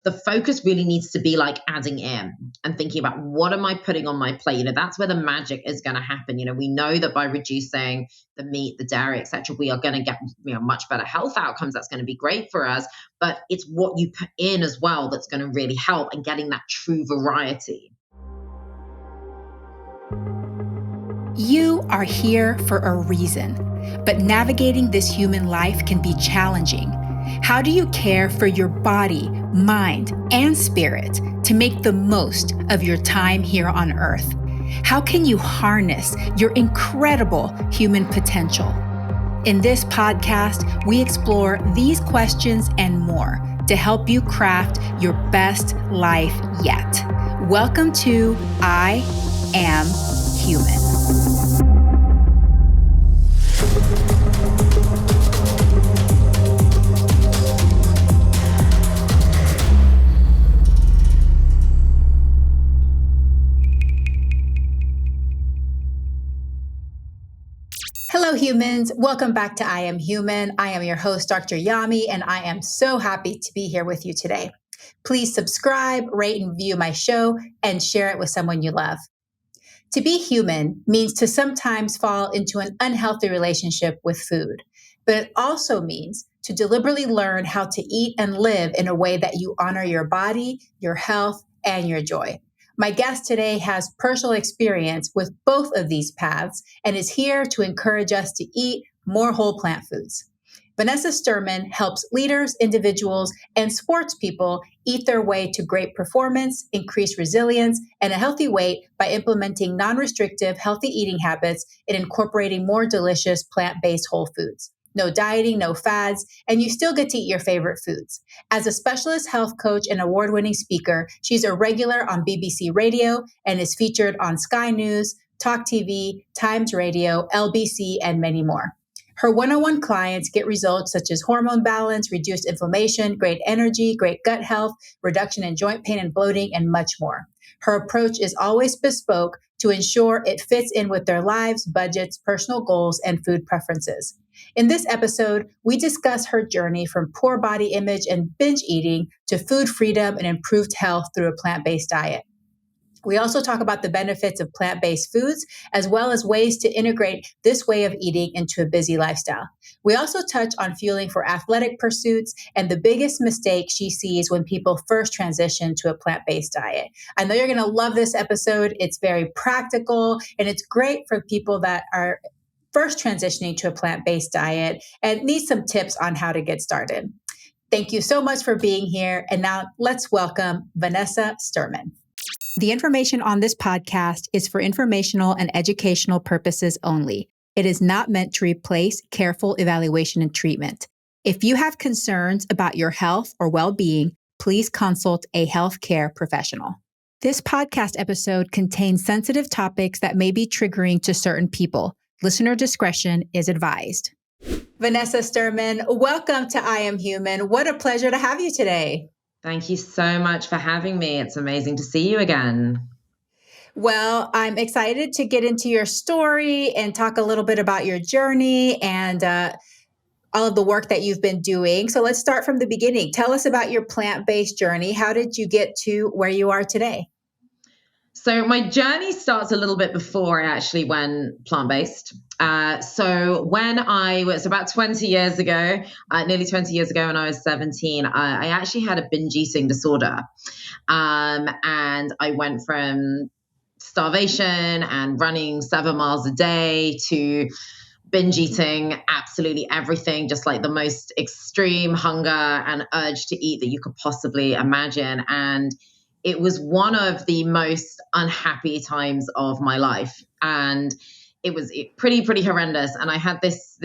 the focus really needs to be like adding in and thinking about what am I putting on my plate? That's where the magic is going to happen. We know that by reducing the meat, the dairy, etc., we are going to get much better health outcomes. That's going to be great for us. But it's what you put in as well that's going to really help, and getting that true variety. You are here for a reason, but navigating this human life can be challenging. How do you care for your body, mind, and spirit to make the most of your time here on Earth? How can you harness your incredible human potential? In this podcast, we explore these questions and more to help you craft your best life yet. Welcome to I Am Human. Hello, humans. Welcome back to I Am Human. I am your host, Dr. Yami, and I am so happy to be here with you today. Please subscribe, rate, and review my show, and share it with someone you love. To be human means to sometimes fall into an unhealthy relationship with food, but it also means to deliberately learn how to eat and live in a way that you honor your body, your health, and your joy. My guest today has personal experience with both of these paths and is here to encourage us to eat more whole plant foods. Vanessa Sturman helps leaders, individuals, and sports people eat their way to great performance, increased resilience, and a healthy weight by implementing non-restrictive, healthy eating habits and incorporating more delicious plant-based whole foods. No dieting, no fads, and you still get to eat your favorite foods. As a specialist health coach and award-winning speaker, she's a regular on BBC Radio and is featured on Sky News, Talk TV, Times Radio, LBC, and many more. Her one-on-one clients get results such as hormone balance, reduced inflammation, great energy, great gut health, reduction in joint pain and bloating, and much more. Her approach is always bespoke to ensure it fits in with their lives, budgets, personal goals, and food preferences. In this episode, we discuss her journey from poor body image and binge eating to food freedom and improved health through a plant-based diet. We also talk about the benefits of plant-based foods, as well as ways to integrate this way of eating into a busy lifestyle. We also touch on fueling for athletic pursuits and the biggest mistake she sees when people first transition to a plant-based diet. I know you're going to love this episode. It's very practical, and it's great for people that are first transitioning to a plant-based diet and need some tips on how to get started. Thank you so much for being here. And now let's welcome Vanessa Sturman. The information on this podcast is for informational and educational purposes only. It is not meant to replace careful evaluation and treatment. If you have concerns about your health or well-being, please consult a healthcare professional. This podcast episode contains sensitive topics that may be triggering to certain people. Listener discretion is advised. Vanessa Sturman, welcome to I Am Human. What a pleasure to have you today. Thank you so much for having me. It's amazing to see you again. Well, I'm excited to get into your story and talk a little bit about your journey and all of the work that you've been doing. So let's start from the beginning. Tell us about your plant-based journey. How did you get to where you are today? So my journey starts a little bit before I actually went plant-based. So when I was about 20 years ago, nearly 20 years ago when I was 17, I actually had a binge eating disorder. And I went from starvation and running 7 miles a day to binge eating absolutely everything, just like the most extreme hunger and urge to eat that you could possibly imagine. And it was one of the most unhappy times of my life. And it was pretty horrendous. And I had this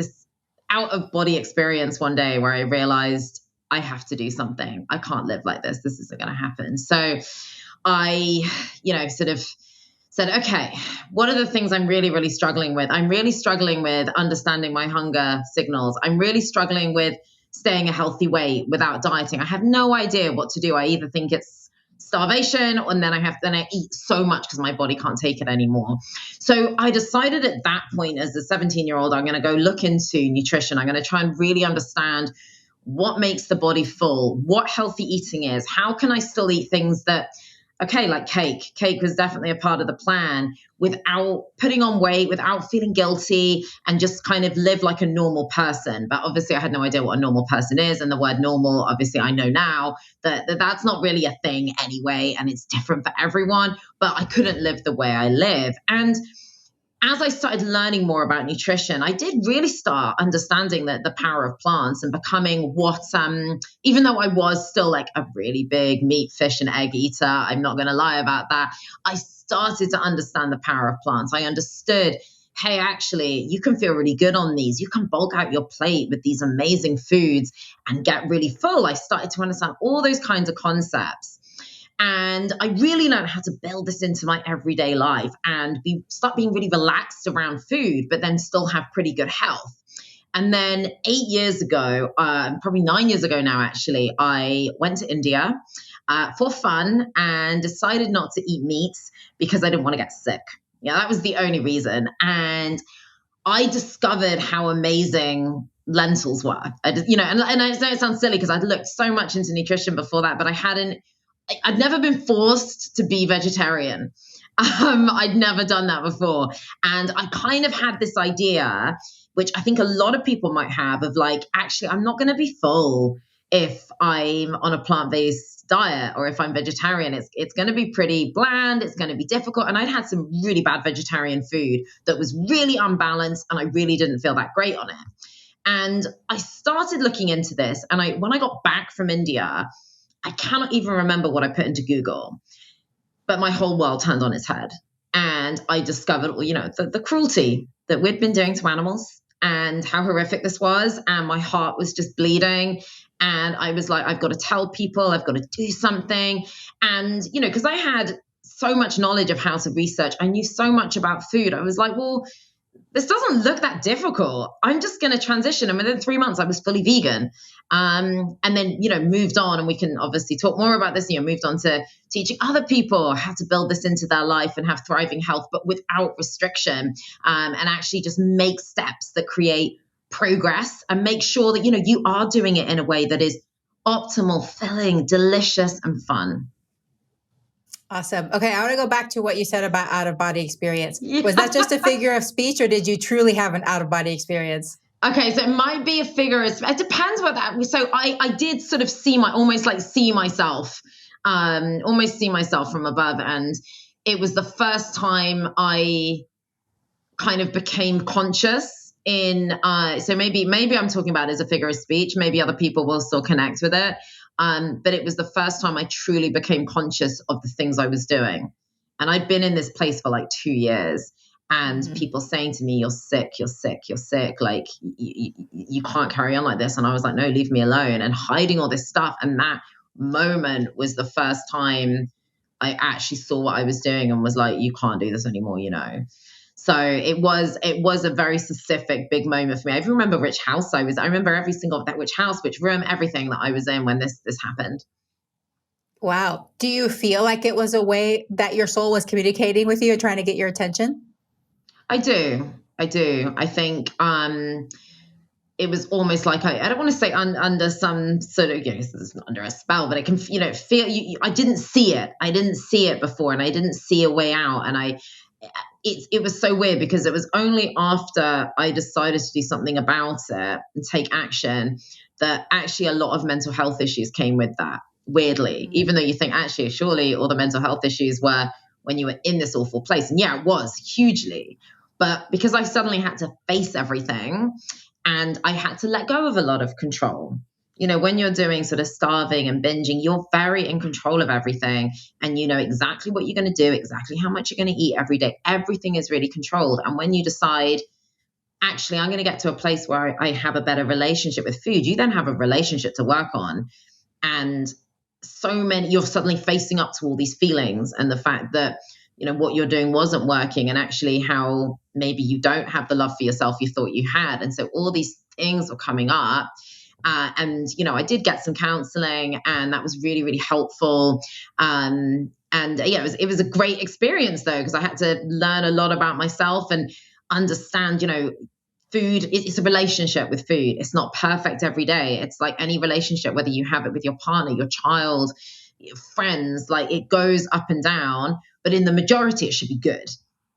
out of body experience one day where I realized I have to do something. I can't live like this. This isn't going to happen. So I, sort of said, okay, what are the things I'm really, really struggling with? I'm really struggling with understanding my hunger signals. I'm really struggling with staying a healthy weight without dieting. I have no idea what to do. I either think it's starvation, and then I eat so much because my body can't take it anymore. So I decided at that point as a 17-year-old, I'm going to go look into nutrition. I'm going to try and really understand what makes the body full, what healthy eating is, how can I still eat things that, okay, like cake. Cake was definitely a part of the plan without putting on weight, without feeling guilty, and just kind of live like a normal person. But obviously, I had no idea what a normal person is. And the word normal, obviously, I know now that that's not really a thing anyway. And it's different for everyone. But I couldn't live the way I live. And as I started learning more about nutrition, I did really start understanding that the power of plants and becoming what, even though I was still like a really big meat, fish, and egg eater, I'm not going to lie about that. I started to understand the power of plants. I understood, hey, actually, you can feel really good on these. You can bulk out your plate with these amazing foods and get really full. I started to understand all those kinds of concepts. And I really learned how to build this into my everyday life and start being really relaxed around food, but then still have pretty good health. And then 8 years ago, probably 9 years ago now, actually, I went to India for fun and decided not to eat meat because I didn't want to get sick. Yeah, that was the only reason. And I discovered how amazing lentils were. I just, and I know it sounds silly because I'd looked so much into nutrition before that, but I'd never been forced to be vegetarian. I'd never done that before. And I kind of had this idea, which I think a lot of people might have, of like, actually, I'm not going to be full if I'm on a plant-based diet or if I'm vegetarian. It's going to be pretty bland. It's going to be difficult. And I'd had some really bad vegetarian food that was really unbalanced, and I really didn't feel that great on it. And I started looking into this. And when I got back from India, I cannot even remember what I put into Google, but my whole world turned on its head. And I discovered, the cruelty that we'd been doing to animals and how horrific this was. And my heart was just bleeding. And I was like, I've got to tell people, I've got to do something. And, because I had so much knowledge of how to research, I knew so much about food. I was like, well, this doesn't look that difficult. I'm just going to transition. And within 3 months, I was fully vegan. And then, moved on, and we can obviously talk more about this, moved on to teaching other people how to build this into their life and have thriving health, but without restriction, and actually just make steps that create progress and make sure that, you are doing it in a way that is optimal, filling, delicious, and fun. Awesome. Okay, I want to go back to what you said about out-of-body experience. Yeah. Was that just a figure of speech, or did you truly have an out-of-body experience? Okay, so it might be a figure. It depends what that was. So I did sort of see myself from above. And it was the first time I kind of became conscious so maybe I'm talking about it as a figure of speech. Maybe other people will still connect with it. But it was the first time I truly became conscious of the things I was doing. And I'd been in this place for like 2 years. And people saying to me, you're sick, like you can't carry on like this. And I was like, no, leave me alone, and hiding all this stuff. And that moment was the first time I actually saw what I was doing and was like, you can't do this anymore, So it was a very specific big moment for me. I even remember which house I was. I remember every single which house, which room, everything that I was in when this happened. Wow. Do you feel like it was a way that your soul was communicating with you and trying to get your attention? I do. I think it was almost like I don't want to say under some sort of, it's not under a spell, but I can, feel. I didn't see it. I didn't see it before, and I didn't see a way out. And it was so weird because it was only after I decided to do something about it and take action that actually a lot of mental health issues came with that. Weirdly, even though you think actually surely all the mental health issues were when you were in this awful place, and yeah, it was hugely. But because I suddenly had to face everything and I had to let go of a lot of control. When you're doing sort of starving and binging, you're very in control of everything, and you know exactly what you're going to do, exactly how much you're going to eat every day. Everything is really controlled. And when you decide, actually, I'm going to get to a place where I have a better relationship with food, you then have a relationship to work on. And you're suddenly facing up to all these feelings and the fact that, what you're doing wasn't working, and actually how maybe you don't have the love for yourself you thought you had. And so all these things were coming up. And I did get some counseling, and that was really, really helpful. And yeah, it was a great experience though, because I had to learn a lot about myself and understand, food, it's a relationship with food. It's not perfect every day. It's like any relationship, whether you have it with your partner, your child, your friends, like it goes up and down, but in the majority, it should be good.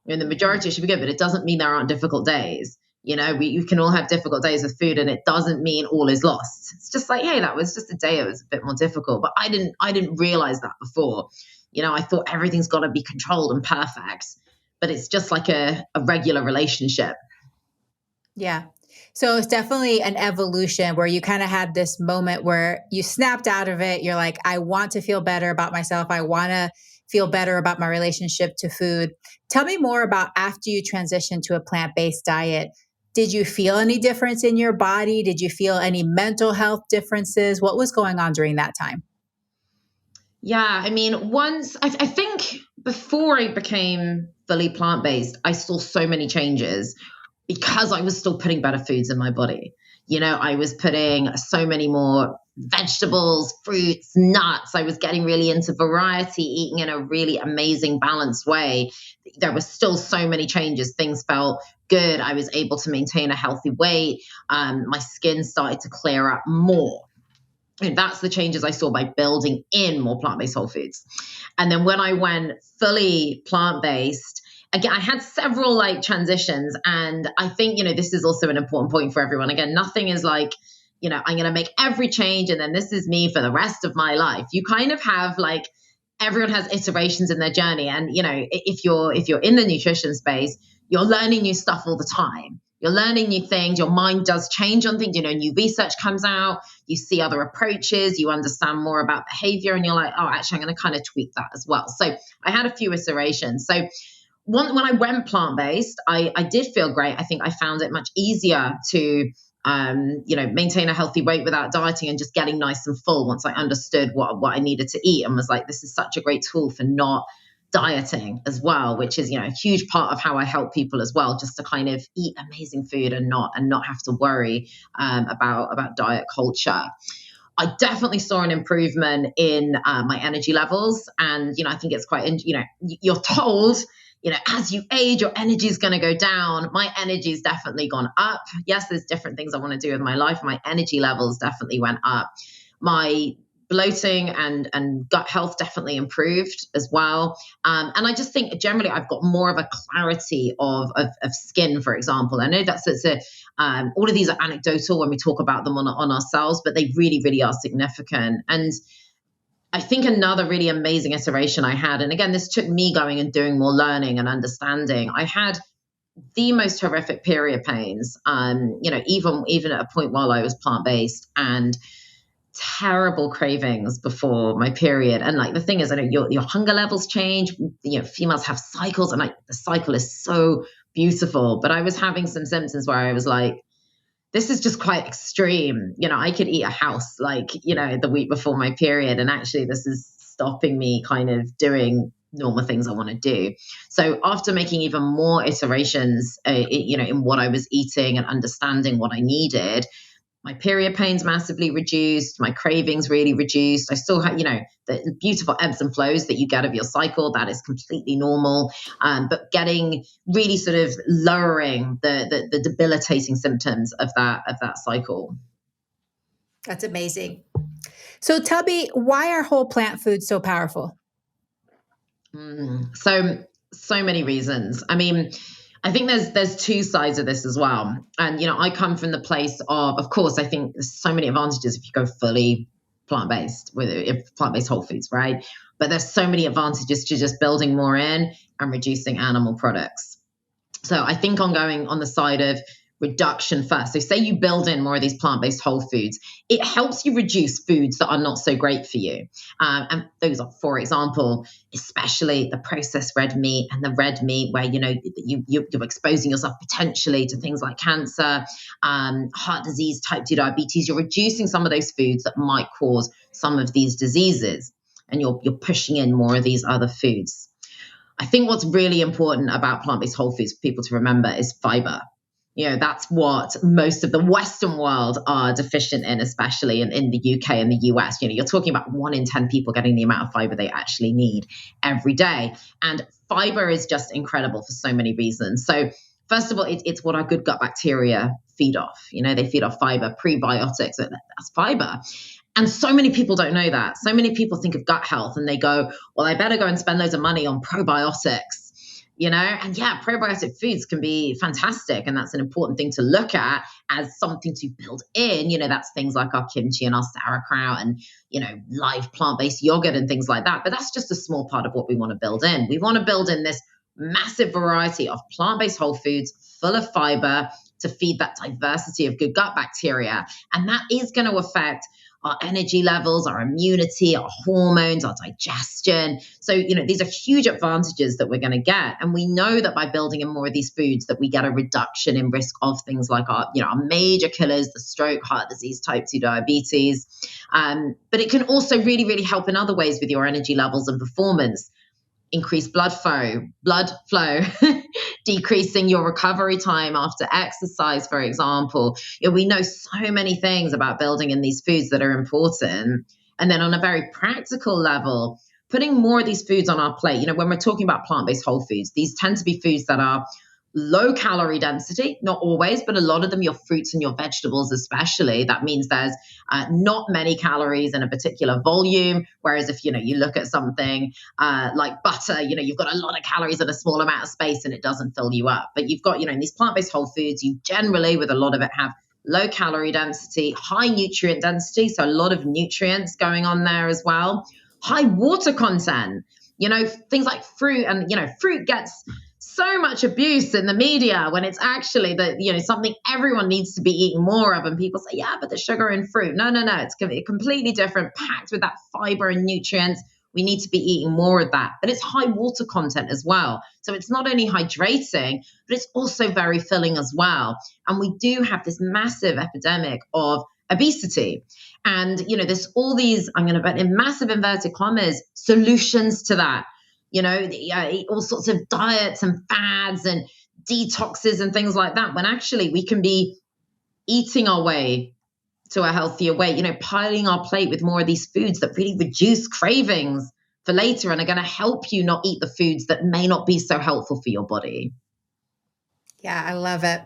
In the majority, it should be good, but it doesn't mean there aren't difficult days. You can all have difficult days with food, and it doesn't mean all is lost. It's just like, hey, that was just a day. It was a bit more difficult, but I didn't realize that before. I thought everything's got to be controlled and perfect, but it's just like a regular relationship. Yeah. So it's definitely an evolution where you kind of had this moment where you snapped out of it. You're like, I want to feel better about myself. I want to feel better about my relationship to food. Tell me more about after you transitioned to a plant-based diet. Did you feel any difference in your body? Did you feel any mental health differences? What was going on during that time? Yeah, I mean, I think before I became fully plant-based, I saw so many changes because I was still putting better foods in my body. I was putting so many more vegetables, fruits, nuts. I was getting really into variety, eating in a really amazing, balanced way. There was still so many changes. Things felt good. I was able to maintain a healthy weight. My skin started to clear up more. And that's the changes I saw by building in more plant-based whole foods. And then when I went fully plant-based, again, I had several like transitions. And I think, this is also an important point for everyone. Again, nothing is like, I'm going to make every change and then this is me for the rest of my life. You kind of have like, everyone has iterations in their journey. And, if you're in the nutrition space, you're learning new stuff all the time. You're learning new things. Your mind does change on things. New research comes out. You see other approaches. You understand more about behavior. And you're like, oh, actually, I'm going to kind of tweak that as well. So I had a few iterations. So when I went plant-based, I did feel great. I think I found it much easier to, maintain a healthy weight without dieting and just getting nice and full once I understood what I needed to eat and was like, this is such a great tool for not dieting as well, which is, a huge part of how I help people as well, just to kind of eat amazing food and not have to worry about diet culture. I definitely saw an improvement in my energy levels. And, I think it's quite, you're told, as you age, your energy is going to go down. My energy's definitely gone up. Yes, there's different things I want to do with my life. My energy levels definitely went up. My bloating and gut health definitely improved as well. And I just think generally I've got more of a clarity of skin, for example. I know all of these are anecdotal when we talk about them on ourselves, but they really, really are significant. And I think another really amazing iteration I had, and again, this took me going and doing more learning and understanding. I had the most horrific period pains, even at a point while I was plant-based, and terrible cravings before my period. And like the thing is, I know your hunger levels change. Females have cycles, and like the cycle is so beautiful. But I was having some symptoms where I was like, this is just quite extreme. I could eat a house like, the week before my period. And actually this is stopping me kind of doing normal things I want to do. So after making even more iterations, in what I was eating and understanding what I needed, my period pains massively reduced, my cravings really reduced. I still have, the beautiful ebbs and flows that you get of your cycle. That is completely normal. But getting really sort of lowering the debilitating symptoms of that cycle. That's amazing. So tell me, why are whole plant foods so powerful? So many reasons. I mean, I think there's two sides of this as well. And, I come from the place of course, I think there's so many advantages if you go fully plant-based with plant-based whole foods, right? But there's so many advantages to just building more in and reducing animal products. So I think I'm going on the side of reduction first. So say you build in more of these plant-based whole foods, it helps you reduce foods that are not so great for you. And those are, for example, especially the processed red meat and the red meat where, you're exposing yourself potentially to things like cancer, heart disease, type 2 diabetes. You're reducing some of those foods that might cause some of these diseases, and you're pushing in more of these other foods. I think what's really important about plant-based whole foods for people to remember is fiber. That's what most of the Western world are deficient in, especially in the UK and the US. You're talking about 1 in 10 people getting the amount of fiber they actually need every day. And fiber is just incredible for so many reasons. So First of all, it's what our good gut bacteria feed off. They feed off fiber, prebiotics, that's fiber. And so many people don't know that. So many people think of gut health and they go, well, I better go and spend loads of money on probiotics. And yeah, probiotic foods can be fantastic. And that's an important thing to look at as something to build in. That's things like our kimchi and our sauerkraut and, live plant-based yogurt and things like that. But that's just a small part of what we want to build in. We want to build in this massive variety of plant-based whole foods full of fiber to feed that diversity of good gut bacteria. And that is going to affect our energy levels, our immunity, our hormones, our digestion. So, these are huge advantages that we're going to get. And we know that by building in more of these foods that we get a reduction in risk of things like our major killers, the stroke, heart disease, type 2 diabetes. But it can also really, really help in other ways with your energy levels and performance. Increased blood flow, decreasing your recovery time after exercise, for example. We know so many things about building in these foods that are important. And then on a very practical level, putting more of these foods on our plate. When we're talking about plant-based whole foods, these tend to be foods that are low calorie density, not always, but a lot of them, your fruits and your vegetables especially. That means there's not many calories in a particular volume. Whereas if, you look at something like butter, you've got a lot of calories in a small amount of space and it doesn't fill you up. But you've got, in these plant-based whole foods, you generally, with a lot of it, have low calorie density, high nutrient density. So a lot of nutrients going on there as well. High water content, things like fruit and, fruit gets so much abuse in the media when it's actually something everyone needs to be eating more of. And people say, yeah, but the sugar in fruit. No. It's completely different, packed with that fiber and nutrients. We need to be eating more of that. But it's high water content as well. So it's not only hydrating, but it's also very filling as well. And we do have this massive epidemic of obesity. And, there's all these, I'm going to put in massive inverted commas, solutions to that. All sorts of diets and fads and detoxes and things like that, when actually we can be eating our way to a healthier way, piling our plate with more of these foods that really reduce cravings for later and are going to help you not eat the foods that may not be so helpful for your body. Yeah, I love it.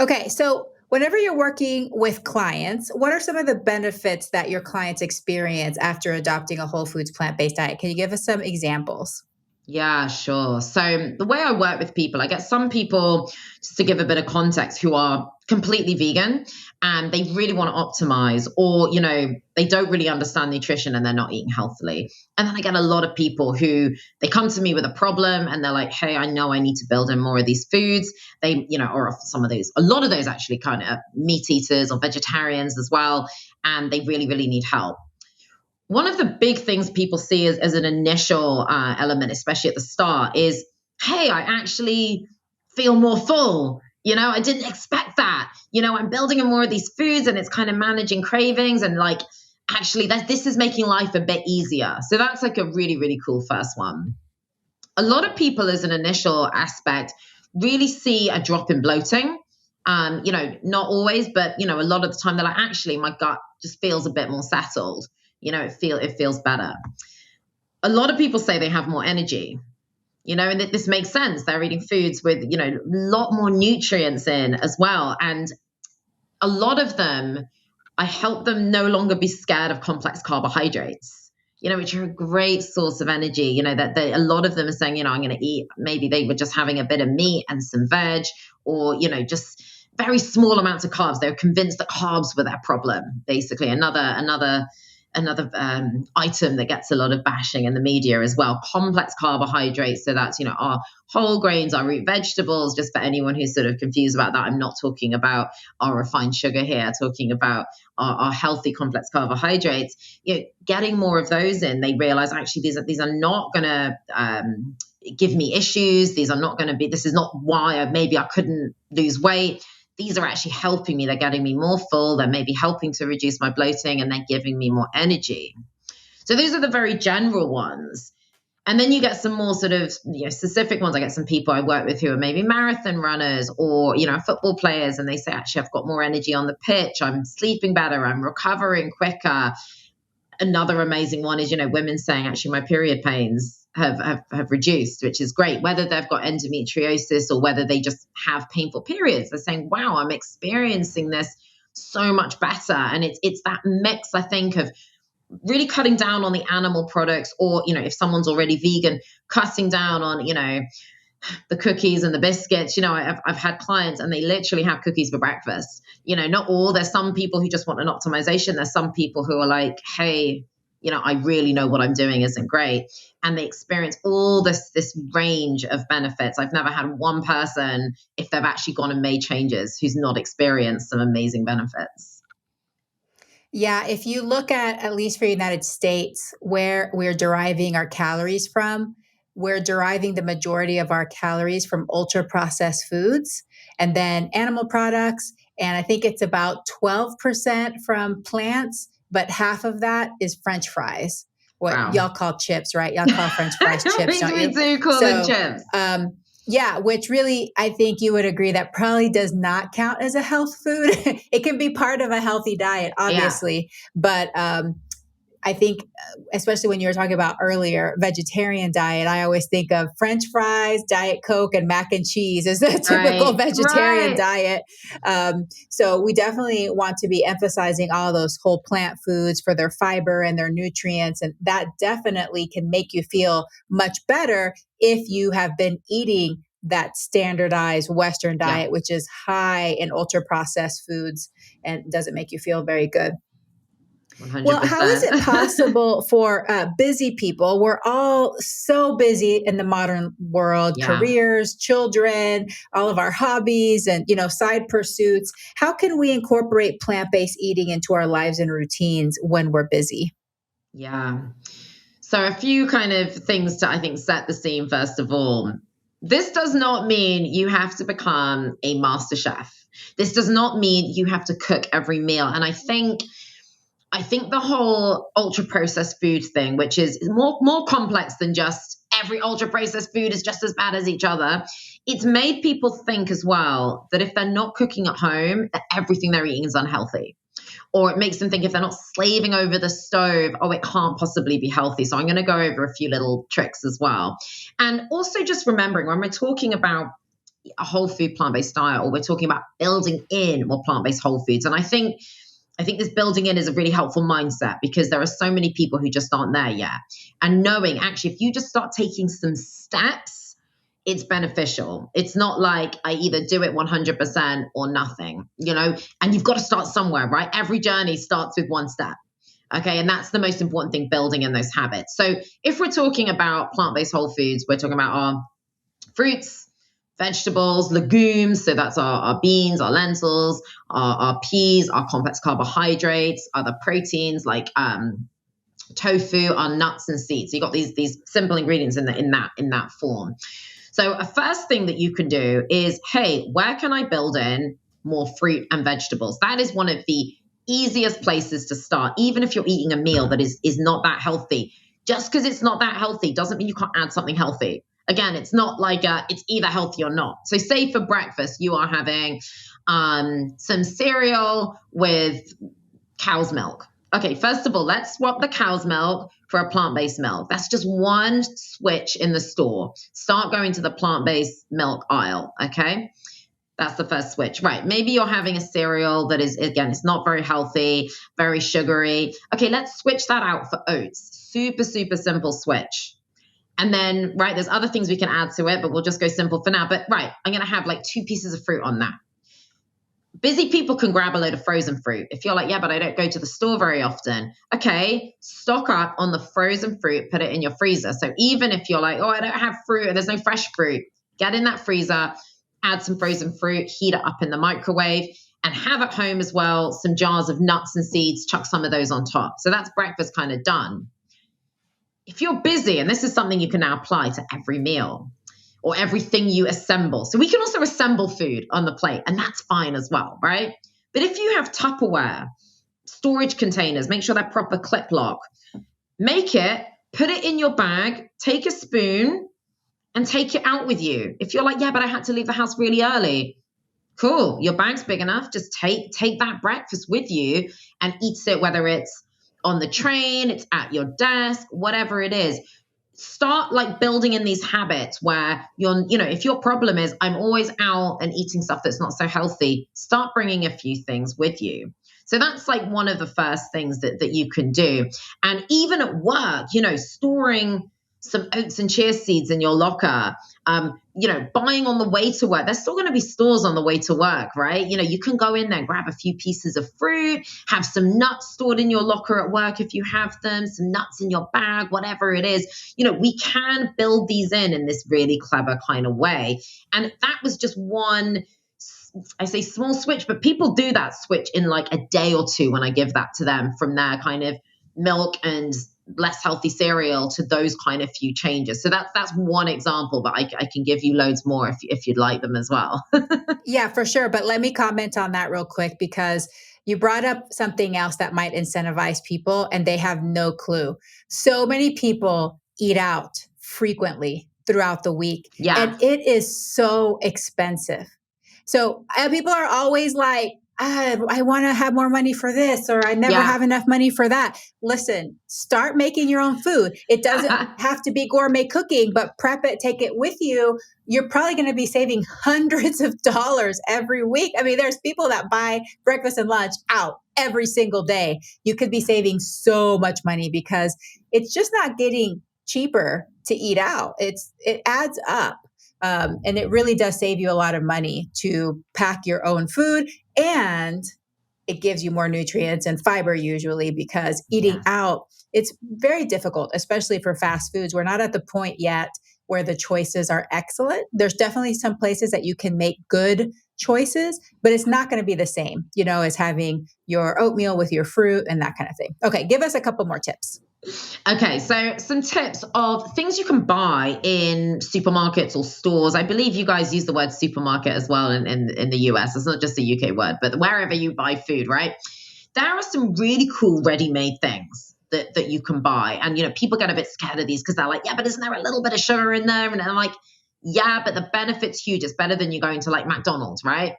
Okay, so whenever you're working with clients, what are some of the benefits that your clients experience after adopting a whole foods plant-based diet? Can you give us some examples? Yeah, sure. So the way I work with people, I get some people, just to give a bit of context, who are completely vegan and they really want to optimize, or, they don't really understand nutrition and they're not eating healthily. And then I get a lot of people who they come to me with a problem and they're like, hey, I know I need to build in more of these foods. They, or some of those, a lot of those actually kind of meat eaters or vegetarians as well. And they really, really need help. One of the big things people see as an initial element, especially at the start, is, hey, I actually feel more full. I didn't expect that. I'm building in more of these foods and it's kind of managing cravings and actually this is making life a bit easier. So that's a really, really cool first one. A lot of people as an initial aspect really see a drop in bloating. Not always, but, a lot of the time they're like, actually, my gut just feels a bit more settled. It feels better. A lot of people say they have more energy, and this makes sense. They're eating foods with, a lot more nutrients in as well. And a lot of them, I help them no longer be scared of complex carbohydrates, which are a great source of energy. That a lot of them are saying, I'm going to eat, maybe they were just having a bit of meat and some veg, or, just very small amounts of carbs. They were convinced that carbs were their problem, basically. Another item that gets a lot of bashing in the media as well. Complex carbohydrates. So that's, our whole grains, our root vegetables, just for anyone who's sort of confused about that. I'm not talking about our refined sugar here, talking about our healthy complex carbohydrates. Getting more of those in, they realize actually these are not going to give me issues. These are not going to be, this is not why maybe I couldn't lose weight. These are actually helping me. They're getting me more full. They're maybe helping to reduce my bloating and they're giving me more energy. So those are the very general ones. And then you get some more sort of specific ones. I get some people I work with who are maybe marathon runners or, football players. And they say, actually, I've got more energy on the pitch. I'm sleeping better. I'm recovering quicker. Another amazing one is, women saying, actually, my period pains have reduced, which is great. Whether they've got endometriosis or whether they just have painful periods, they're saying, wow, I'm experiencing this so much better. And it's that mix, I think, of really cutting down on the animal products, or, if someone's already vegan, cutting down on, the cookies and the biscuits. I've had clients and they literally have cookies for breakfast. Not all. There's some people who just want an optimization. There's some people who are like, hey, I really know what I'm doing isn't great. And they experience all this range of benefits. I've never had one person, if they've actually gone and made changes, who's not experienced some amazing benefits. Yeah, if you look at least for the United States, where we're deriving our calories from, we're deriving the majority of our calories from ultra processed foods and then animal products. And I think it's about 12% from plants, but half of that is French fries, what Wow. y'all call chips, right? Y'all call French fries chips, don't you? We do call them chips. Yeah, which really, I think you would agree that probably does not count as a health food. It can be part of a healthy diet, obviously, but I think, especially when you were talking about earlier, vegetarian diet, I always think of French fries, Diet Coke, and mac and cheese as a typical vegetarian diet. So we definitely want to be emphasizing all those whole plant foods for their fiber and their nutrients. And that definitely can make you feel much better if you have been eating that standardized Western diet, which is high in ultra processed foods and doesn't make you feel very good. 100%. Well, how is it possible for busy people? We're all so busy in the modern world, careers, children, all of our hobbies and, side pursuits. How can we incorporate plant-based eating into our lives and routines when we're busy? Yeah. So a few kind of things to, I think, set the scene. First of all, this does not mean you have to become a master chef. This does not mean you have to cook every meal. And I think the whole ultra processed food thing, which is more complex than just every ultra processed food is just as bad as each other. It's made people think as well that if they're not cooking at home, that everything they're eating is unhealthy. Or it makes them think if they're not slaving over the stove, it can't possibly be healthy. So I'm going to go over a few little tricks as well. And also just remembering when we're talking about a whole food plant-based diet, or we're talking about building in more plant-based whole foods. And I think this building in is a really helpful mindset, because there are so many people who just aren't there yet. And knowing actually, if you just start taking some steps, it's beneficial. It's not like I either do it 100% or nothing, and you've got to start somewhere, right? Every journey starts with one step. Okay. And that's the most important thing, building in those habits. So if we're talking about plant-based whole foods, we're talking about our fruits, vegetables, legumes. So that's our beans, our lentils, our peas, our complex carbohydrates, other proteins like tofu, our nuts and seeds. So you got these simple ingredients in that form. So a first thing that you can do is, hey, where can I build in more fruit and vegetables? That is one of the easiest places to start, even if you're eating a meal that is not that healthy. Just because it's not that healthy doesn't mean you can't add something healthy. Again, it's not like it's either healthy or not. So say for breakfast, you are having some cereal with cow's milk. Okay, first of all, let's swap the cow's milk for a plant-based milk. That's just one switch in the store. Start going to the plant-based milk aisle, okay? That's the first switch. Right, maybe you're having a cereal that is, again, it's not very healthy, very sugary. Okay, let's switch that out for oats. Super, super simple switch. And then, right, there's other things we can add to it, but we'll just go simple for now. But right, I'm going to have like 2 pieces of fruit on that. Busy people can grab a load of frozen fruit. If you're like, yeah, but I don't go to the store very often. Okay, stock up on the frozen fruit, put it in your freezer. So even if you're like, I don't have fruit, or there's no fresh fruit, get in that freezer, add some frozen fruit, heat it up in the microwave, and have at home as well some jars of nuts and seeds, chuck some of those on top. So that's breakfast kind of done. If you're busy, and this is something you can now apply to every meal or everything you assemble. So we can also assemble food on the plate, and that's fine as well, right? But if you have Tupperware, storage containers, make sure they're proper clip lock. Make it, put it in your bag, take a spoon, and take it out with you. If you're like, yeah, but I had to leave the house really early. Cool, your bag's big enough. Just take that breakfast with you and eat it, whether it's on the train, it's at your desk, whatever it is. Start like building in these habits where if your problem is I'm always out and eating stuff that's not so healthy, start bringing a few things with you. So that's like one of the first things that you can do. And even at work, storing some oats and chia seeds in your locker, buying on the way to work. There's still going to be stores on the way to work, right? You can go in there and grab a few pieces of fruit, have some nuts stored in your locker at work if you have them, some nuts in your bag, whatever it is. We can build these in this really clever kind of way. And that was just one, I say small switch, but people do that switch in like a day or two when I give that to them, from their kind of milk and less healthy cereal to those kind of few changes. So that's one example, but I can give you loads more if you'd like them as well. Yeah, for sure. But let me comment on that real quick, because you brought up something else that might incentivize people and they have no clue. So many people eat out frequently throughout the week, Yeah. and it is so expensive. So people are always like, I want to have more money for this, or I never have enough money for that. Listen, start making your own food. It doesn't have to be gourmet cooking, but prep it, take it with you. You're probably going to be saving hundreds of dollars every week. I mean, there's people that buy breakfast and lunch out every single day. You could be saving so much money because it's just not getting cheaper to eat out. It adds up. And it really does save you a lot of money to pack your own food, and it gives you more nutrients and fiber usually, because eating out, it's very difficult, especially for fast foods. We're not at the point yet where the choices are excellent. There's definitely some places that you can make good choices, but it's not going to be the same, as having your oatmeal with your fruit and that kind of thing. Okay, give us a couple more tips. Okay, so some tips of things you can buy in supermarkets or stores. I believe you guys use the word supermarket as well in the US. It's not just a UK word, but wherever you buy food, right? There are some really cool ready-made things that you can buy. And, people get a bit scared of these because they're like, yeah, but isn't there a little bit of sugar in there? And I'm like, yeah, but the benefit's huge. It's better than you going to like McDonald's, right?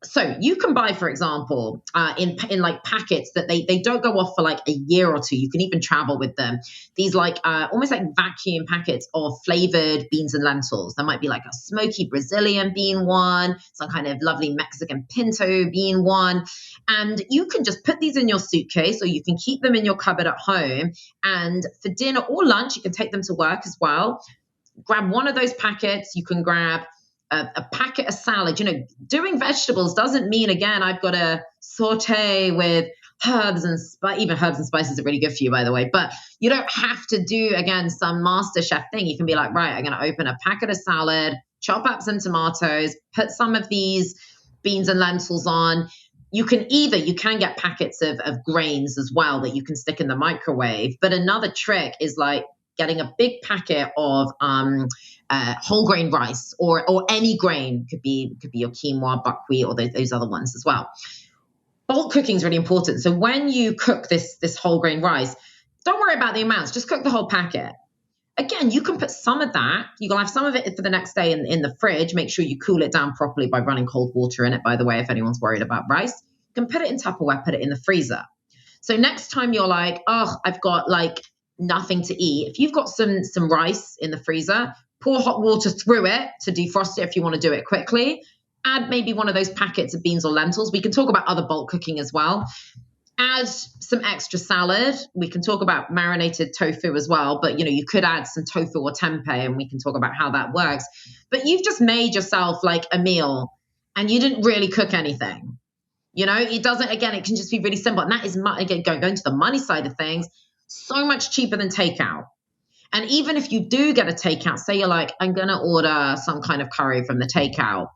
So you can buy, for example, in like packets that they don't go off for like a year or two. You can even travel with them. These like almost like vacuum packets of flavored beans and lentils. There might be like a smoky Brazilian bean one, some kind of lovely Mexican pinto bean one. And you can just put these in your suitcase, or you can keep them in your cupboard at home. And for dinner or lunch, you can take them to work as well. Grab one of those packets. You can grab a packet of salad. Doing vegetables doesn't mean, again, I've got to saute with herbs and even herbs and spices are really good for you, by the way. But you don't have to do, again, some master chef thing. You can be like, right, I'm going to open a packet of salad, chop up some tomatoes, put some of these beans and lentils on. You can get packets of grains as well that you can stick in the microwave. But another trick is like getting a big packet of whole grain rice or any grain. Could be your quinoa, buckwheat, or those other ones as well. Bulk cooking is really important. So when you cook this whole grain rice, don't worry about the amounts. Just cook the whole packet. Again, you can put some of that. You can have some of it for the next day in the fridge. Make sure you cool it down properly by running cold water in it, by the way, if anyone's worried about rice. You can put it in Tupperware, put it in the freezer. So next time you're like, oh, I've got like nothing to eat. If you've got some rice in the freezer, pour hot water through it to defrost it if you want to do it quickly. Add maybe one of those packets of beans or lentils. We can talk about other bulk cooking as well. Add some extra salad. We can talk about marinated tofu as well, but you could add some tofu or tempeh, and we can talk about how that works. But you've just made yourself like a meal and you didn't really cook anything. It doesn't, again, it can just be really simple. And that is, again, going to the money side of things, so much cheaper than takeout. And even if you do get a takeout, say you're like, I'm going to order some kind of curry from the takeout,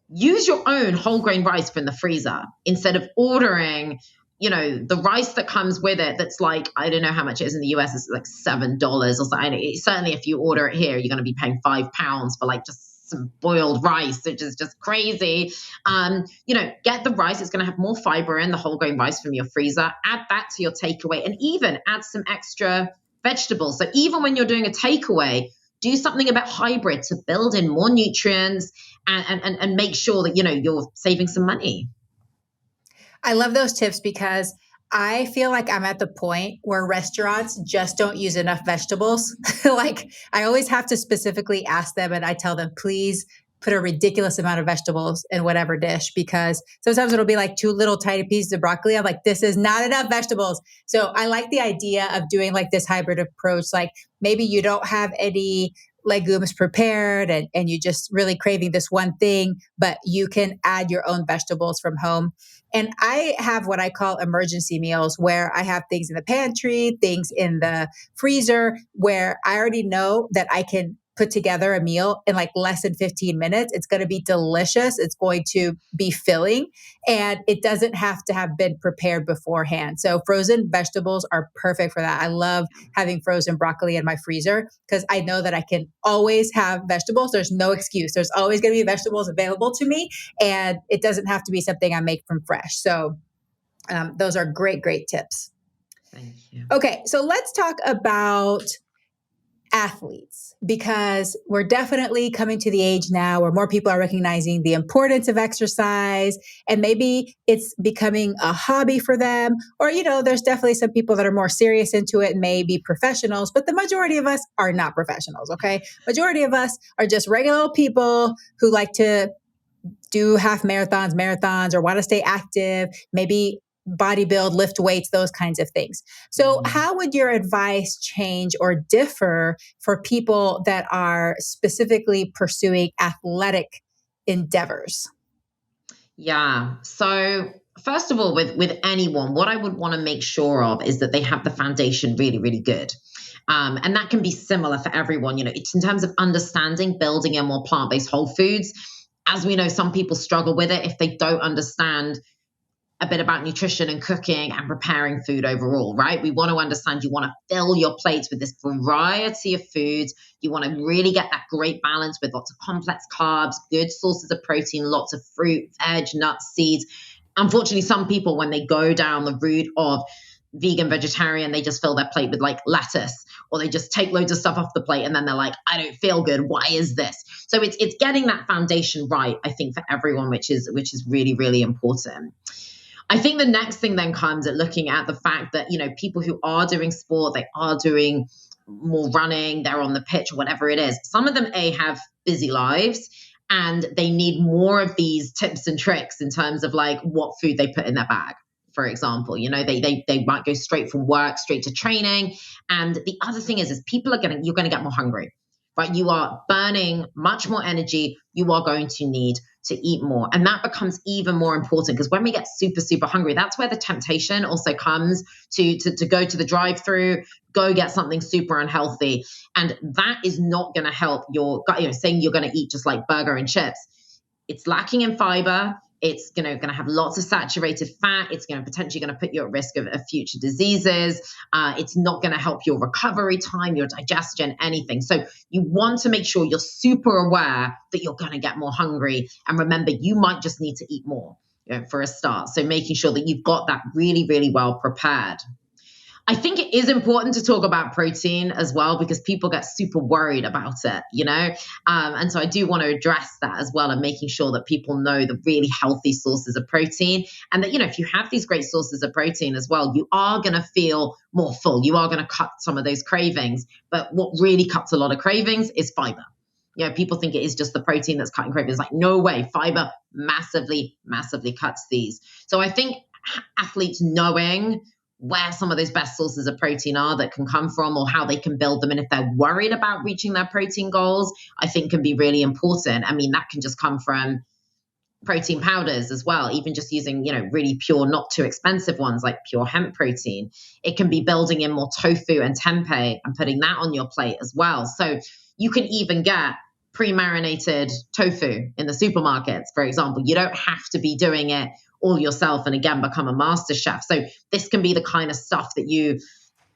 use your own whole grain rice from the freezer instead of ordering, the rice that comes with it. That's like, I don't know how much it is in the US. It's like $7 or something. Certainly if you order it here, you're going to be paying £5 for like just some boiled rice, which is just crazy. Get the rice. It's going to have more fiber in the whole grain rice from your freezer. Add that to your takeaway, and even add some extra vegetables. So even when you're doing a takeaway, do something a bit hybrid to build in more nutrients and make sure that, you're saving some money. I love those tips because I feel like I'm at the point where restaurants just don't use enough vegetables. Like I always have to specifically ask them and I tell them, please put a ridiculous amount of vegetables in whatever dish because sometimes it'll be like two little tiny pieces of broccoli. I'm like, this is not enough vegetables. So I like the idea of doing like this hybrid approach. Like maybe you don't have any legumes prepared and you just really craving this one thing, but you can add your own vegetables from home. And I have what I call emergency meals where I have things in the pantry, things in the freezer where I already know that I can put together a meal in like less than 15 minutes. It's going to be delicious. It's going to be filling and it doesn't have to have been prepared beforehand. So frozen vegetables are perfect for that. I love having frozen broccoli in my freezer because I know that I can always have vegetables. There's no excuse. There's always going to be vegetables available to me and it doesn't have to be something I make from fresh. So those are great, great tips. Thank you. Okay, so let's talk about athletes because we're definitely coming to the age now where more people are recognizing the importance of exercise and maybe it's becoming a hobby for them or there's definitely some people that are more serious into it and may be professionals, but the majority of us are not professionals. Okay, majority of us are just regular people who like to do half marathons or want to stay active, maybe bodybuild, lift weights, those kinds of things. So how would your advice change or differ for people that are specifically pursuing athletic endeavors? Yeah. So first of all, with anyone, what I would want to make sure of is that they have the foundation really, really good. And that can be similar for everyone. It's in terms of understanding, building in more plant-based whole foods. As we know, some people struggle with it if they don't understand a bit about nutrition and cooking and preparing food overall, right? We want to understand you want to fill your plates with this variety of foods. You want to really get that great balance with lots of complex carbs, good sources of protein, lots of fruit, veg, nuts, seeds. Unfortunately, some people, when they go down the route of vegan, vegetarian, they just fill their plate with like lettuce, or they just take loads of stuff off the plate and then they're like, I don't feel good. Why is this? So it's getting that foundation right, I think, for everyone, which is really, really important. I think the next thing then comes at looking at the fact that, people who are doing sport, they are doing more running, they're on the pitch or whatever it is. Some of them, have busy lives and they need more of these tips and tricks in terms of like what food they put in their bag. For example, they might go straight from work, straight to training. And the other thing is you're going to get more hungry, right? You are burning much more energy. You are going to need to eat more. And that becomes even more important because when we get super, super hungry, that's where the temptation also comes to go to the drive-through, go get something super unhealthy. And that is not going to help your gut, saying you're going to eat just like burger and chips. It's lacking in fiber. It's going to have lots of saturated fat. It's potentially going to put you at risk of future diseases. It's not going to help your recovery time, your digestion, anything. So you want to make sure you're super aware that you're going to get more hungry. And remember, you might just need to eat more for a start. So making sure that you've got that really, really well prepared. I think it is important to talk about protein as well because people get super worried about it, and so I do want to address that as well and making sure that people know the really healthy sources of protein and that, if you have these great sources of protein as well, you are going to feel more full. You are going to cut some of those cravings. But what really cuts a lot of cravings is fiber. People think it is just the protein that's cutting cravings. Like, no way. Fiber massively, massively cuts these. So I think athletes knowing where some of those best sources of protein are that can come from or how they can build them. And if they're worried about reaching their protein goals, I think can be really important. I mean, that can just come from protein powders as well, even just using, really pure, not too expensive ones like pure hemp protein. It can be building in more tofu and tempeh and putting that on your plate as well. So you can even get pre-marinated tofu in the supermarkets, for example. You don't have to be doing it all yourself and again become a master chef. So this can be the kind of stuff that you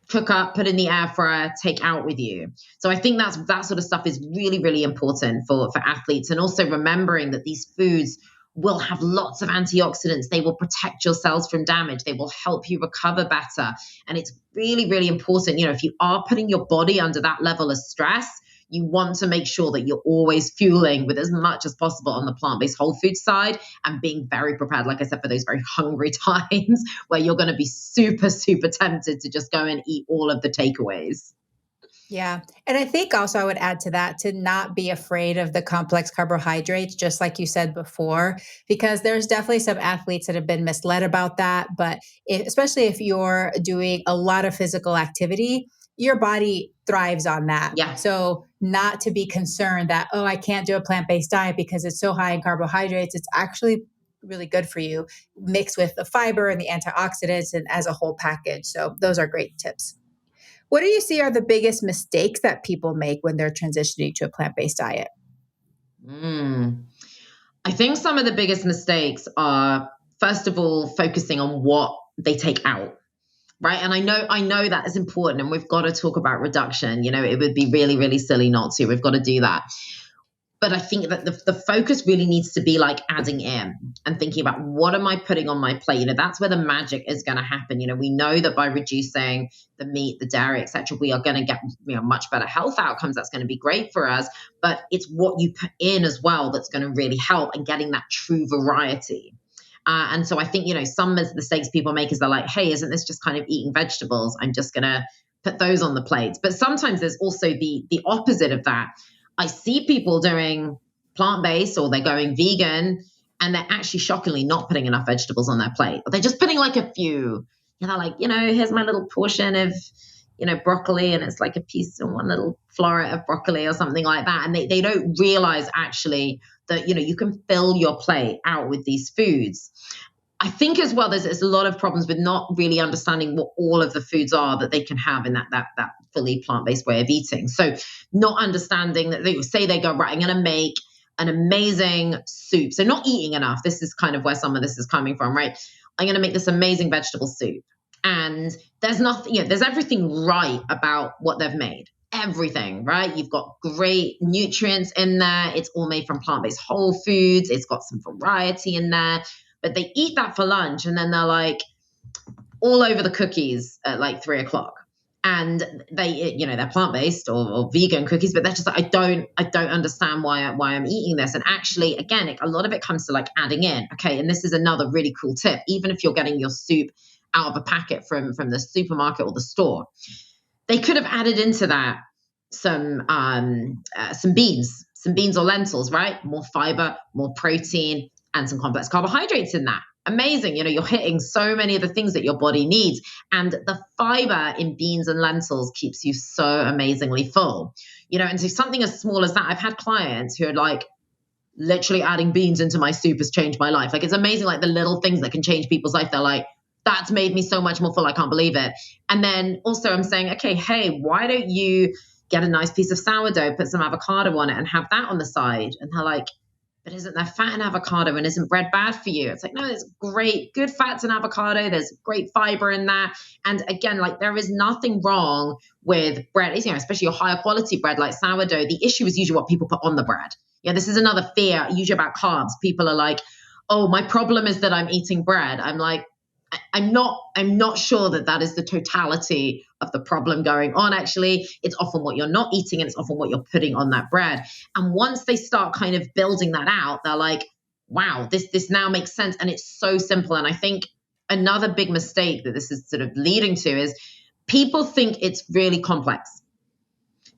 cook up, put in the air fryer, take out with you. So I think that sort of stuff is really, really important for athletes. And also remembering that these foods will have lots of antioxidants. They will protect your cells from damage. They will help you recover better. And it's really, really important. If you are putting your body under that level of stress, You want to make sure that you're always fueling with as much as possible on the plant-based whole food side and being very prepared, like I said, for those very hungry times where you're going to be super, super tempted to just go and eat all of the takeaways. Yeah. And I think also I would add to that to not be afraid of the complex carbohydrates, just like you said before, because there's definitely some athletes that have been misled about that. But especially if you're doing a lot of physical activity, your body thrives on that. Yeah. So not to be concerned that, oh, I can't do a plant-based diet because it's so high in carbohydrates. It's actually really good for you, mixed with the fiber and the antioxidants and as a whole package. So those are great tips. What do you see are the biggest mistakes that people make when they're transitioning to a plant-based diet? I think some of the biggest mistakes are, first of all, focusing on what they take out. Right. And I know that is important and we've got to talk about reduction. It would be really, really silly not to. We've got to do that. But I think that the focus really needs to be like adding in and thinking about what am I putting on my plate? That's where the magic is going to happen. We know that by reducing the meat, the dairy, etc., we are going to get much better health outcomes. That's going to be great for us. But it's what you put in as well that's going to really help and getting that true variety. And so I think, some mistakes people make is they're like, hey, isn't this just kind of eating vegetables? I'm just going to put those on the plates. But sometimes there's also the opposite of that. I see people doing plant-based or they're going vegan and they're actually shockingly not putting enough vegetables on their plate. They're just putting like a few. They're like, here's my little portion of, broccoli, and it's like a piece of one little floret of broccoli or something like that. And they don't realize actually that, you can fill your plate out with these foods. I think as well, there's a lot of problems with not really understanding what all of the foods are that they can have in that fully plant-based way of eating. So not understanding that they say they go, right, I'm going to make an amazing soup. So not eating enough. This is kind of where some of this is coming from, right? I'm going to make this amazing vegetable soup. And there's nothing, there's everything right about what they've made. Everything, right? You've got great nutrients in there. It's all made from plant-based whole foods. It's got some variety in there. But they eat that for lunch and then they're like all over the cookies at like 3:00. And they, they're plant-based or vegan cookies, but they're just like, I don't understand why I'm eating this. And actually, again, a lot of it comes to like adding in. Okay, and this is another really cool tip. Even if you're getting your soup out of a packet from the supermarket or the store, they could have added into that some beans or lentils, right? More fiber, more protein, and some complex carbohydrates in that. Amazing. You're hitting so many of the things that your body needs. And the fiber in beans and lentils keeps you so amazingly full. And so something as small as that, I've had clients who are like, literally adding beans into my soup has changed my life. Like, it's amazing, like the little things that can change people's life. They're like, that's made me so much more full. I can't believe it. And then also I'm saying, okay, hey, why don't you get a nice piece of sourdough, put some avocado on it and have that on the side? And they're like, but isn't there fat in avocado and isn't bread bad for you? It's like, no, there's great, good fats in avocado. There's great fiber in that. And again, like there is nothing wrong with bread, especially your higher quality bread like sourdough. The issue is usually what people put on the bread. This is another fear usually about carbs. People are like, oh, my problem is that I'm eating bread. I'm like, I'm not sure that is the totality of the problem going on. Actually, it's often what you're not eating and it's often what you're putting on that bread. And once they start kind of building that out, they're like, wow, this now makes sense. And it's so simple. And I think another big mistake that this is sort of leading to is people think it's really complex.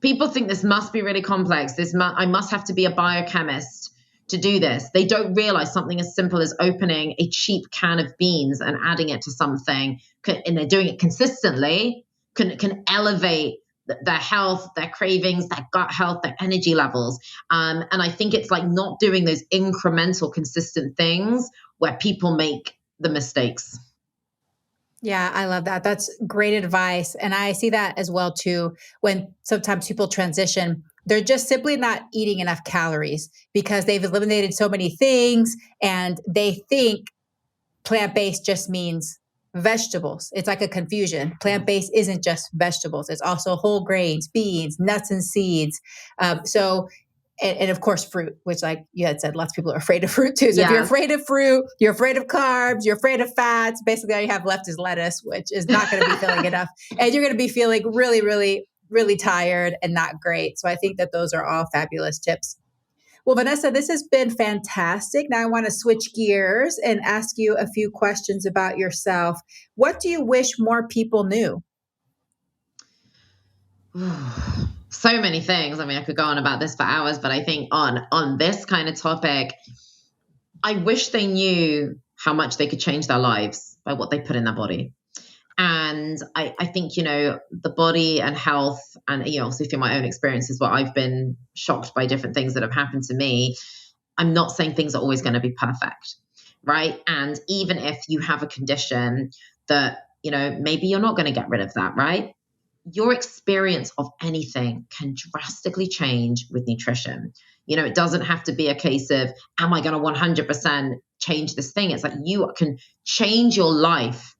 People think this must be really complex. I must have to be a biochemist to do this. They don't realize something as simple as opening a cheap can of beans and adding it to something, and they're doing it consistently, can elevate their health, their cravings, their gut health, their energy levels. And I think it's like not doing those incremental, consistent things where people make the mistakes. Yeah, I love that. That's great advice. And I see that as well too, when sometimes people transition, they're just simply not eating enough calories because they've eliminated so many things and they think plant-based just means vegetables. It's like a confusion. Plant-based isn't just vegetables. It's also whole grains, beans, nuts and seeds. And of course, fruit, which like you had said, lots of people are afraid of fruit too. So if you're afraid of fruit, you're afraid of carbs, you're afraid of fats, basically all you have left is lettuce, which is not going to be filling enough. And you're going to be feeling really, really really tired and not great. So I think that those are all fabulous tips. Well, Vanessa, this has been fantastic. Now I want to switch gears and ask you a few questions about yourself. What do you wish more people knew? So many things. I mean, I could go on about this for hours, but I think on this kind of topic, I wish they knew how much they could change their lives by what they put in their body. And I think, the body and health, and, also through my own experiences where I've been shocked by different things that have happened to me, I'm not saying things are always going to be perfect, right? And even if you have a condition that, maybe you're not going to get rid of that, right? Your experience of anything can drastically change with nutrition. It doesn't have to be a case of, am I going to 100% change this thing? It's like you can change your life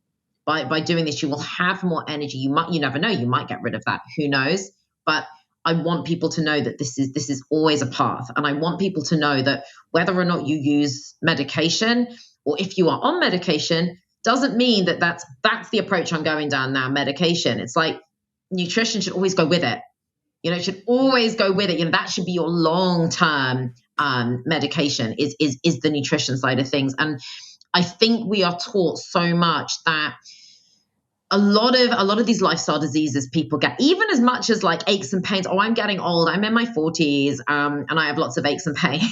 by doing this. You will have more energy. You never know, you might get rid of that. Who knows? But I want people to know that this is always a path. And I want people to know that whether or not you use medication, or if you are on medication, doesn't mean that that's the approach I'm going down now, medication. It's like nutrition should always go with it. It should always go with it. That should be your long-term medication is the nutrition side of things. And I think we are taught so much that a lot of these lifestyle diseases people get, even as much as like aches and pains. Oh, I'm getting old. I'm in my 40s, and I have lots of aches and pains.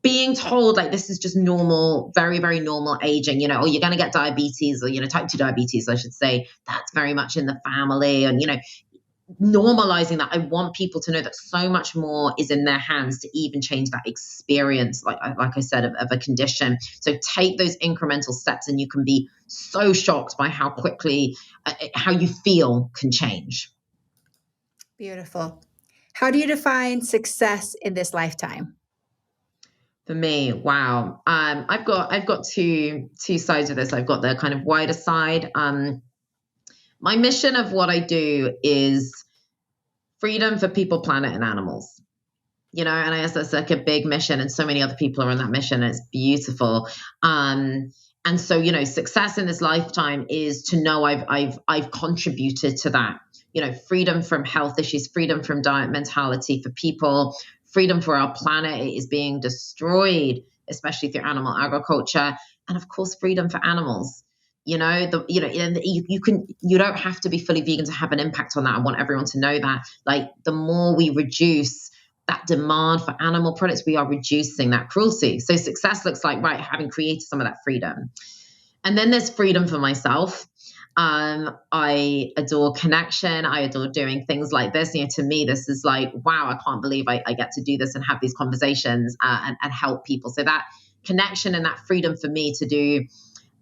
Being told like this is just normal, very, very normal aging, or you're going to get diabetes, or, type 2 diabetes, I should say, that's very much in the family. And, normalizing that. I want people to know that so much more is in their hands to even change that experience, like I said, of a condition. So take those incremental steps and you can be so shocked by how quickly, how you feel can change. Beautiful. How do you define success in this lifetime? For me, wow. I've got two sides of this. I've got the kind of wider side. My mission of what I do is freedom for people, planet, and animals. And I guess that's like a big mission, and so many other people are on that mission. And it's beautiful. And so, success in this lifetime is to know I've contributed to that. Freedom from health issues, freedom from diet mentality for people, freedom for our planet. It is being destroyed, especially through animal agriculture, and of course, freedom for animals. And you don't have to be fully vegan to have an impact on that. I want everyone to know that. Like, the more we reduce that demand for animal products, we are reducing that cruelty. So success looks like, right, having created some of that freedom. And then there's freedom for myself. I adore connection. I adore doing things like this. To me, this is like, wow, I can't believe I get to do this and have these conversations and help people. So that connection and that freedom for me to do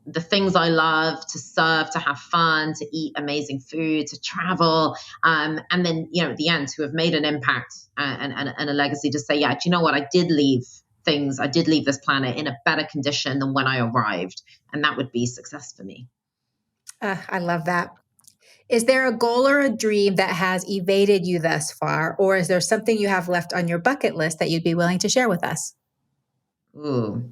the things I love, to serve, to have fun, to eat amazing food, to travel. And then, at the end, to have made an impact and a legacy, to say, yeah, do you know what? I did leave this planet in a better condition than when I arrived. And that would be success for me. I love that. Is there a goal or a dream that has evaded you thus far? Or is there something you have left on your bucket list that you'd be willing to share with us? Ooh.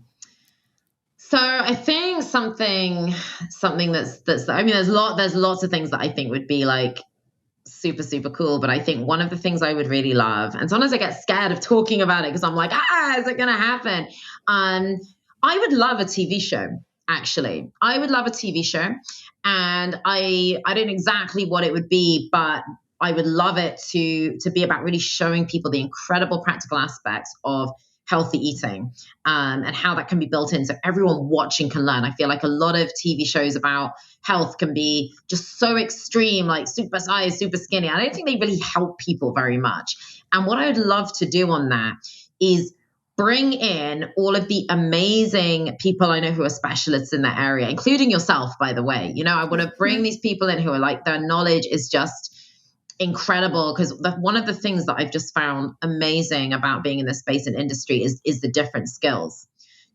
So I think something that's I mean, there's lots of things that I think would be like super, super cool. But I think one of the things I would really love, and sometimes I get scared of talking about it because I'm like, is it going to happen? I would love a TV show. Actually, I would love a TV show, and I don't know exactly what it would be, but I would love it to be about really showing people the incredible practical aspects of healthy eating, and how that can be built in so everyone watching can learn. I feel like a lot of TV shows about health can be just so extreme, like super size, super skinny. I don't think they really help people very much. And what I would love to do on that is bring in all of the amazing people I know who are specialists in that area, including yourself, by the way. I want to bring these people in who are like, their knowledge is just incredible, because one of the things that I've just found amazing about being in this space and industry is the different skills,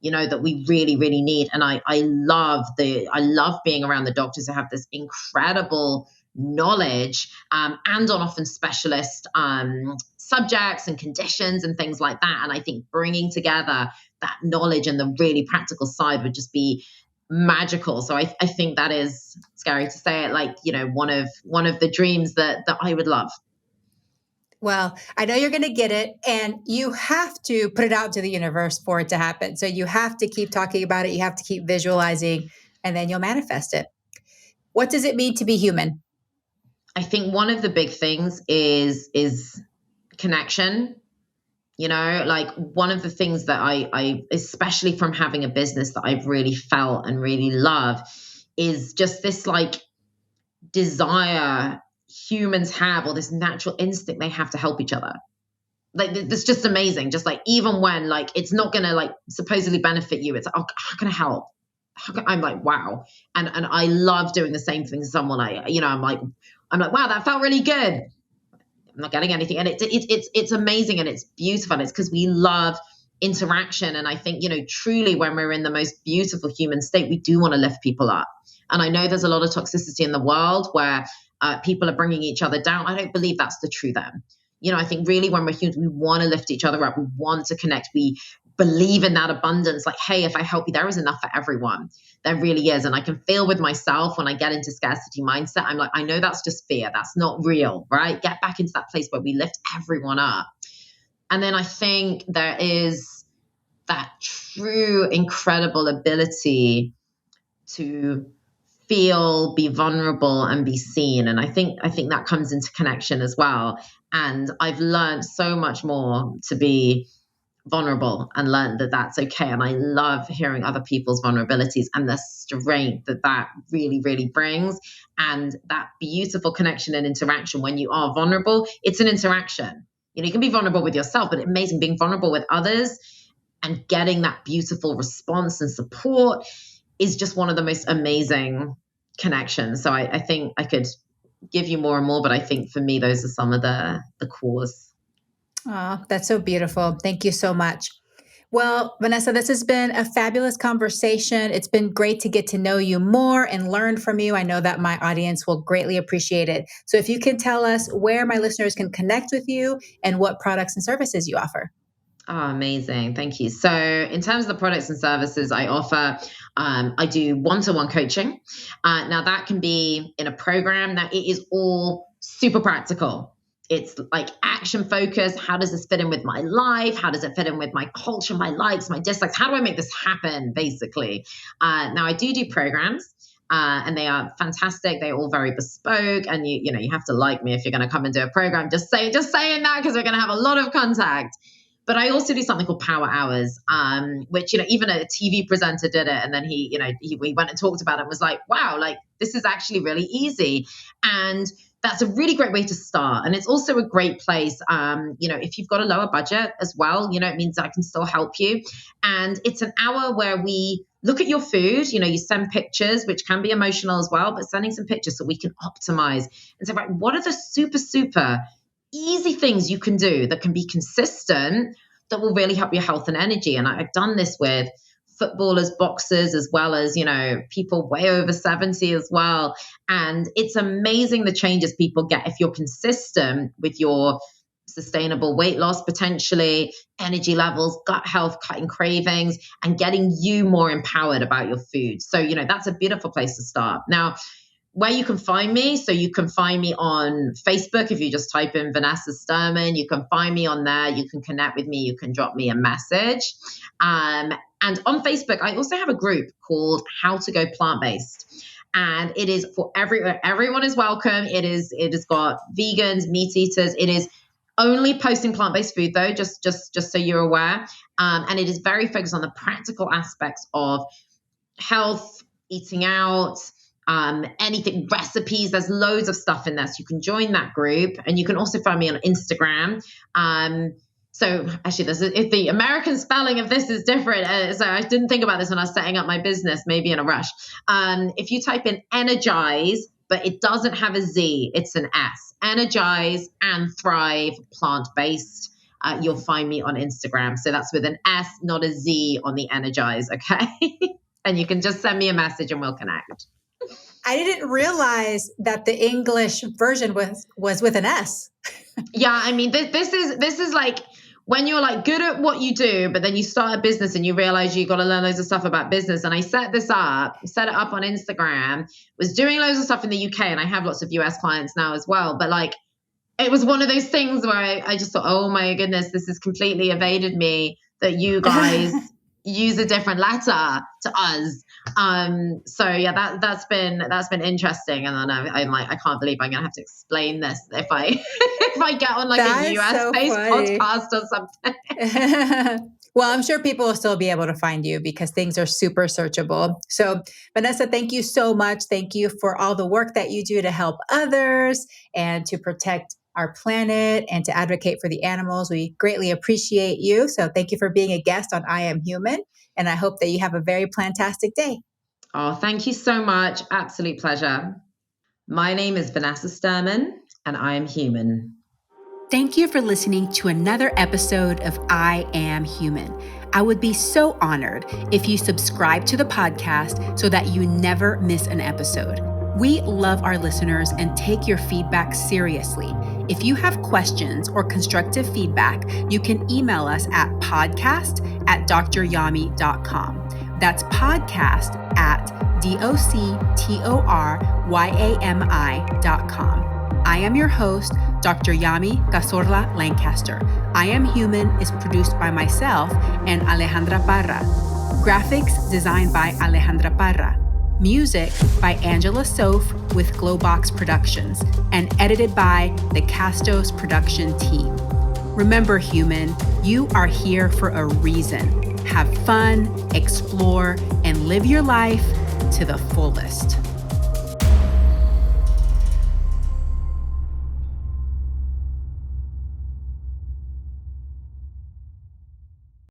that we really, really need. And I love being around the doctors who have this incredible knowledge, and on often specialist subjects and conditions and things like that. And I think bringing together that knowledge and the really practical side would just be magical. So I think that is scary to say it, like, one of the dreams that I would love. Well, I know you're going to get it, and you have to put it out to the universe for it to happen. So you have to keep talking about it. You have to keep visualizing, and then you'll manifest it. What does it mean to be human? I think one of the big things is connection. Like one of the things that I especially from having a business that I've really felt and really love is just this like desire humans have, or this natural instinct they have to help each other. Like it's just amazing. Just like even when like it's not gonna like supposedly benefit you, it's like, oh, how can I help? I'm like, wow. And I love doing the same thing to someone. I'm like, wow, that felt really good. I'm not getting anything. And it's amazing and it's beautiful. And it's because we love interaction. And I think, truly when we're in the most beautiful human state, we do want to lift people up. And I know there's a lot of toxicity in the world where people are bringing each other down. I don't believe that's the true them. I think really when we're humans, we want to lift each other up. We want to connect. We believe in that abundance. Like, hey, if I help you, there is enough for everyone. There really is. And I can feel with myself when I get into scarcity mindset, I'm like, I know that's just fear. That's not real, right? Get back into that place where we lift everyone up. And then I think there is that true, incredible ability to feel, be vulnerable, and be seen. And I think that comes into connection as well. And I've learned so much more to be vulnerable and learned that that's okay. And I love hearing other people's vulnerabilities and the strength that really, really brings. And that beautiful connection and interaction when you are vulnerable, it's an interaction. You can be vulnerable with yourself, but it's amazing being vulnerable with others and getting that beautiful response and support is just one of the most amazing connections. So I think I could give you more and more, but I think for me, those are some of the cores. Oh, that's so beautiful. Thank you so much. Well, Vanessa, this has been a fabulous conversation. It's been great to get to know you more and learn from you. I know that my audience will greatly appreciate it. So if you can tell us where my listeners can connect with you and what products and services you offer. Oh, amazing. Thank you. So in terms of the products and services I offer, I do one-to-one coaching. Now that can be in a program. Now it is all super practical. It's like action focused. How does this fit in with my life? How does it fit in with my culture, my likes, my dislikes? How do I make this happen, basically? Now I do programs. And they are fantastic. They're all very bespoke, and you have to like me if you're going to come and do a program. Just saying that because we're going to have a lot of contact. But I also do something called power hours, which, even a TV presenter did it. And then he went and talked about it and was like, wow, like this is actually really easy. And that's a really great way to start. And it's also a great place, if you've got a lower budget as well, it means I can still help you. And it's an hour where we look at your food, you send pictures, which can be emotional as well, but sending some pictures so we can optimize and say, right, what are the super easy things you can do that can be consistent that will really help your health and energy? And I've done this with footballers, boxers, as well as, people way over 70 as well. And it's amazing the changes people get if you're consistent with your sustainable weight loss, potentially energy levels, gut health, cutting cravings, and getting you more empowered about your food. So, that's a beautiful place to start. Now, where you can find me. So you can find me on Facebook. If you just type in Vanessa Sturman, you can find me on there. You can connect with me. You can drop me a message. And on Facebook, I also have a group called How to Go Plant-Based. And it is for everyone is welcome. It has got vegans, meat eaters. It is only posting plant-based food though, just so you're aware. And it is very focused on the practical aspects of health, eating out, anything, recipes. There's loads of stuff in there. So you can join that group, and you can also find me on Instagram. So actually, the American spelling of this is different. So I didn't think about this when I was setting up my business, maybe in a rush. If you type in energize, but it doesn't have a Z, it's an S, energize and thrive plant-based. You'll find me on Instagram. So that's with an S, not a Z on the energize. Okay. And you can just send me a message and we'll connect. I didn't realize that the English version was with an S. Yeah, I mean, this is like when you're like good at what you do, but then you start a business and you realize you got to learn loads of stuff about business. And I set it up on Instagram, was doing loads of stuff in the UK, and I have lots of US clients now as well. But like, it was one of those things where I just thought, oh my goodness, this has completely evaded me, that you guys use a different letter to us. So yeah, that's been interesting. And then I'm like, I can't believe I'm gonna have to explain this if I if I get on like a US based podcast or something. Well, I'm sure people will still be able to find you because things are super searchable. So Vanessa, thank you so much. Thank you for all the work that you do to help others and to protect our planet and to advocate for the animals. We greatly appreciate you. So thank you for being a guest on I Am Human. And I hope that you have a very plantastic day. Oh, thank you so much. Absolute pleasure. My name is Vanessa Sturman, and I am human. Thank you for listening to another episode of I Am Human. I would be so honored if you subscribe to the podcast so that you never miss an episode. We love our listeners and take your feedback seriously. If you have questions or constructive feedback, you can email us at podcast@dryami.com. That's podcast@doctoryami.com. I am your host, Dr. Yami Cazorla-Lancaster. I Am Human is produced by myself and Alejandra Parra. Graphics designed by Alejandra Parra. Music by Angela Soph with Glowbox Productions and edited by the Castos production team. Remember, human, you are here for a reason. Have fun, explore, and live your life to the fullest.